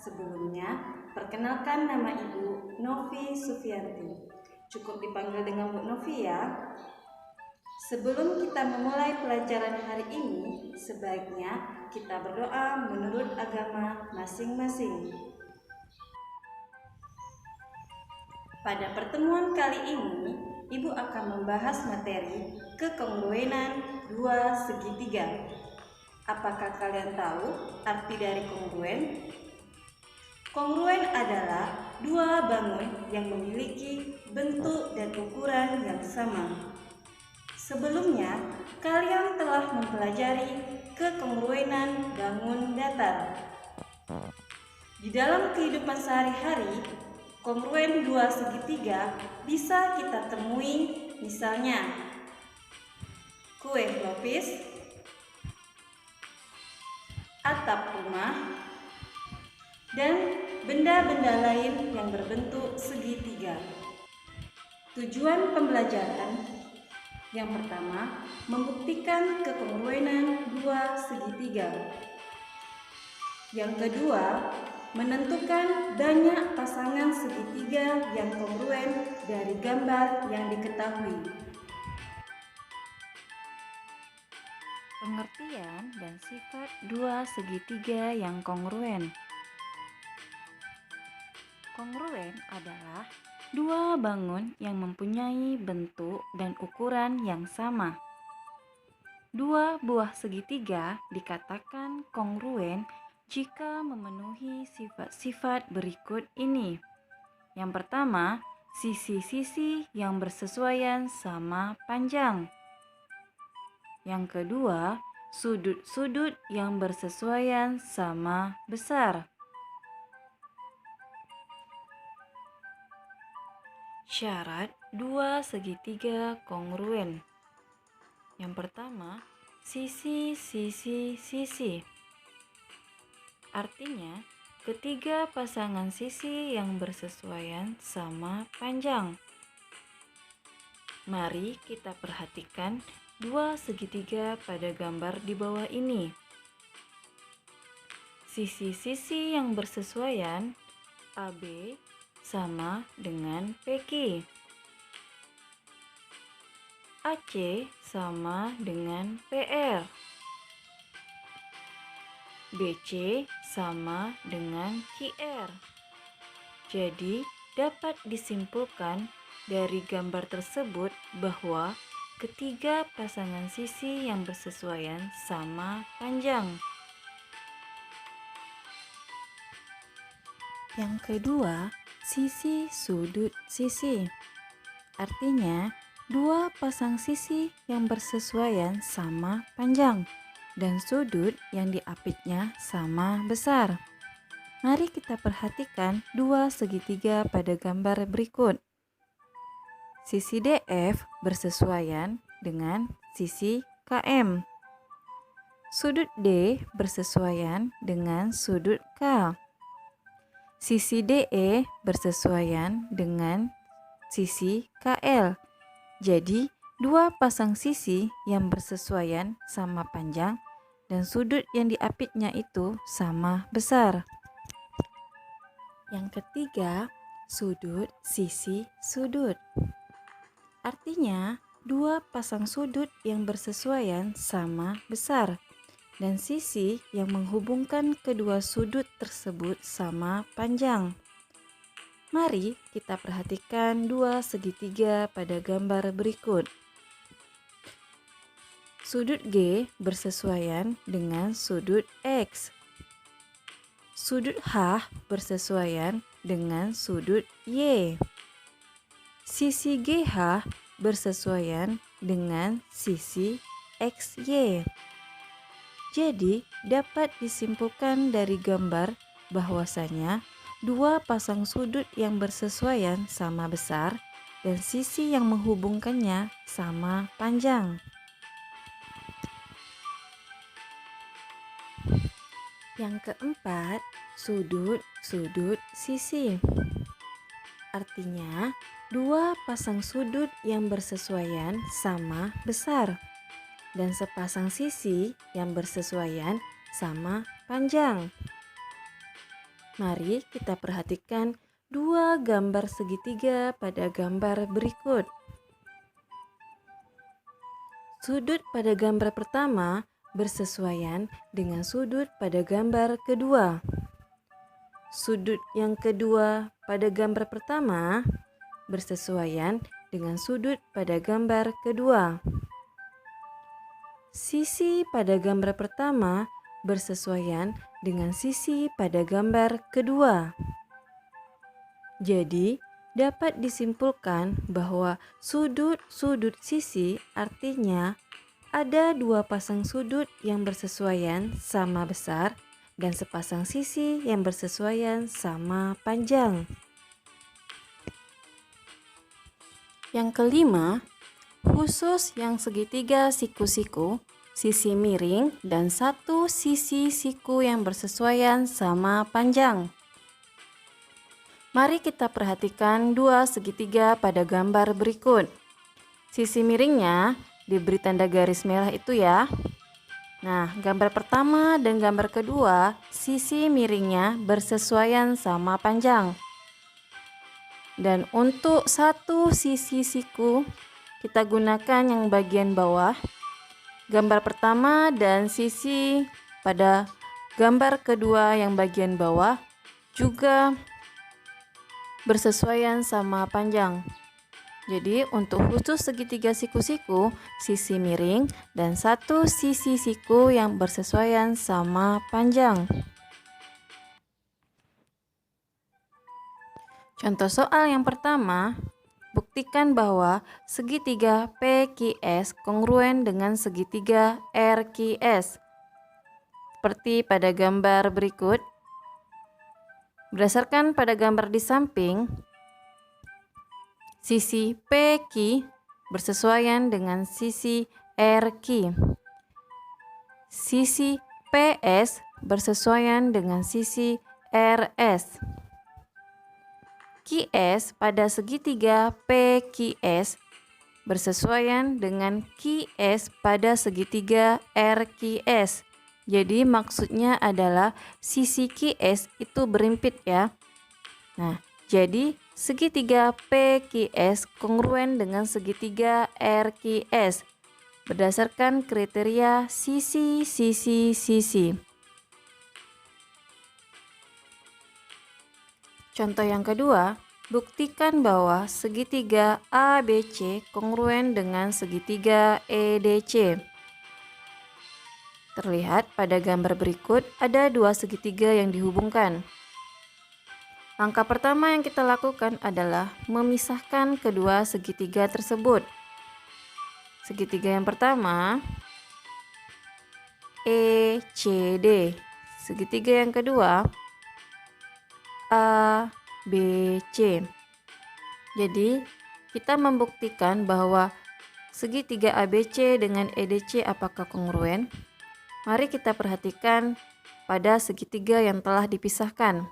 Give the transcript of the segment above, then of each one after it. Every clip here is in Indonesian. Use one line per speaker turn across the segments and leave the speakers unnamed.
Sebelumnya, perkenalkan nama Ibu Novi Sufianti. Cukup dipanggil dengan Bu Novi ya. Sebelum kita memulai pelajaran hari ini, sebaiknya kita berdoa menurut agama masing-masing. Pada pertemuan kali ini, Ibu akan membahas materi kekongruenan dua segitiga. Apakah kalian tahu arti dari kongruen? Kongruen adalah dua bangun yang memiliki bentuk dan ukuran yang sama. Sebelumnya, kalian telah mempelajari kekongruenan bangun datar. Di dalam kehidupan sehari-hari, kongruen dua segitiga bisa kita temui, misalnya kue lapis, atap rumah, dan benda-benda lain yang berbentuk segitiga. Tujuan pembelajaran yang pertama, membuktikan kekongruenan dua segitiga. Yang kedua, menentukan banyak pasangan segitiga yang kongruen dari gambar yang diketahui.
Pengertian dan sifat dua segitiga yang kongruen. Kongruen adalah dua bangun yang mempunyai bentuk dan ukuran yang sama. Dua buah segitiga dikatakan kongruen jika memenuhi sifat-sifat berikut ini. Yang pertama, sisi-sisi yang bersesuaian sama panjang. Yang kedua, sudut-sudut yang bersesuaian sama besar. Syarat dua segitiga kongruen. Yang pertama, sisi-sisi-sisi. Artinya, ketiga pasangan sisi yang bersesuaian sama panjang. Mari kita perhatikan dua segitiga pada gambar di bawah ini. Sisi-sisi yang bersesuaian AB sama dengan PQ. AC sama dengan PR. BC sama dengan QR. Jadi, dapat disimpulkan dari gambar tersebut bahwa ketiga pasangan sisi yang bersesuaian sama panjang. Yang kedua, sisi sudut sisi. Artinya, dua pasang sisi yang bersesuaian sama panjang dan sudut yang diapitnya sama besar. Mari kita perhatikan dua segitiga pada gambar berikut. Sisi DF bersesuaian dengan sisi KM. Sudut D bersesuaian dengan sudut K. Sisi DE bersesuaian dengan sisi KL. Jadi, dua pasang sisi yang bersesuaian sama panjang dan sudut yang diapitnya itu sama besar. Yang ketiga, sudut sisi sudut. Artinya, dua pasang sudut yang bersesuaian sama besar dan sisi yang menghubungkan kedua sudut tersebut sama panjang. Mari kita perhatikan dua segitiga pada gambar berikut. Sudut G bersesuaian dengan sudut X. Sudut H bersesuaian dengan sudut Y. Sisi GH bersesuaian dengan sisi XY. Jadi, dapat disimpulkan dari gambar bahwasanya dua pasang sudut yang bersesuaian sama besar dan sisi yang menghubungkannya sama panjang. Yang keempat, sudut-sudut sisi. Artinya, dua pasang sudut yang bersesuaian sama besar dan sepasang sisi yang bersesuaian sama panjang. Mari kita perhatikan dua gambar segitiga pada gambar berikut. Sudut pada gambar pertama bersesuaian dengan sudut pada gambar kedua. Sudut yang kedua pada gambar pertama bersesuaian dengan sudut pada gambar kedua. Sisi pada gambar pertama bersesuaian dengan sisi pada gambar kedua. Jadi, dapat disimpulkan bahwa sudut-sudut sisi artinya ada dua pasang sudut yang bersesuaian sama besar dan sepasang sisi yang bersesuaian sama panjang. Yang kelima, khusus yang segitiga siku-siku, sisi miring, dan satu sisi siku yang bersesuaian sama panjang. Mari kita perhatikan dua segitiga pada gambar berikut. Sisi miringnya diberi tanda garis merah itu ya. Nah, gambar pertama dan gambar kedua, sisi miringnya bersesuaian sama panjang. Dan untuk satu sisi siku, kita gunakan yang bagian bawah. Gambar pertama dan sisi pada gambar kedua yang bagian bawah juga bersesuaian sama panjang. Jadi untuk khusus segitiga siku-siku, sisi miring dan satu sisi siku yang bersesuaian sama panjang. Contoh soal yang pertama, buktikan bahwa segitiga PQS kongruen dengan segitiga RQS. Seperti pada gambar berikut. Berdasarkan pada gambar di samping, sisi PQ bersesuaian dengan sisi RQ. Sisi PS bersesuaian dengan sisi RS. QS pada segitiga PQS bersesuaian dengan QS pada segitiga RQS. Jadi maksudnya adalah sisi QS itu berimpit ya. Nah, jadi segitiga PQS kongruen dengan segitiga RQS berdasarkan kriteria sisi. Contoh yang kedua, buktikan bahwa segitiga ABC kongruen dengan segitiga EDC. Terlihat pada gambar berikut ada dua segitiga yang dihubungkan. Langkah pertama yang kita lakukan adalah memisahkan kedua segitiga tersebut. Segitiga yang pertama ECD. Segitiga yang kedua ABC. Jadi kita membuktikan bahwa segitiga ABC dengan EDC apakah kongruen? Mari kita perhatikan pada segitiga yang telah dipisahkan.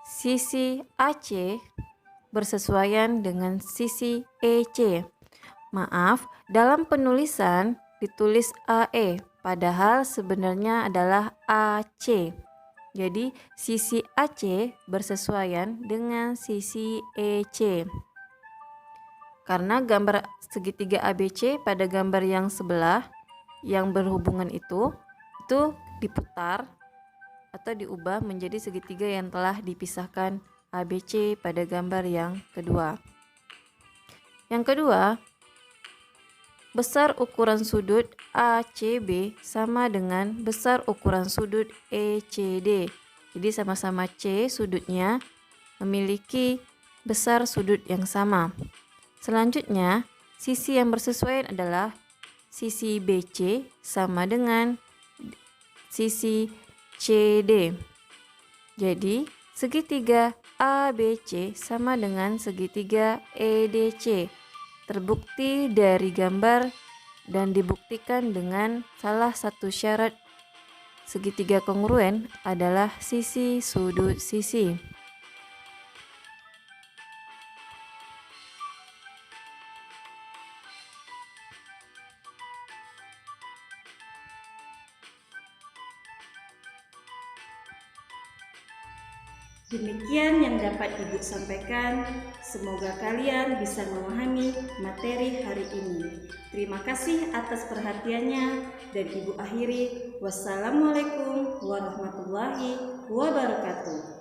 Sisi AC bersesuaian dengan sisi EC. Maaf, dalam penulisan ditulis AE, padahal sebenarnya adalah AC. Jadi, sisi AC bersesuaian dengan sisi EC. Karena gambar segitiga ABC pada gambar yang sebelah yang berhubungan itu diputar atau diubah menjadi segitiga yang telah dipisahkan ABC pada gambar yang kedua. Yang kedua, besar ukuran sudut ACB sama dengan besar ukuran sudut ECD. Jadi sama-sama C sudutnya memiliki besar sudut yang sama. Selanjutnya, sisi yang bersesuaian adalah sisi BC sama dengan sisi CD. Jadi, segitiga ABC sama dengan segitiga EDC. Terbukti dari gambar dan dibuktikan dengan salah satu syarat segitiga kongruen adalah sisi sudut sisi.
Demikian yang dapat Ibu sampaikan. Semoga kalian bisa memahami materi hari ini. Terima kasih atas perhatiannya dan Ibu akhiri. Wassalamualaikum warahmatullahi wabarakatuh.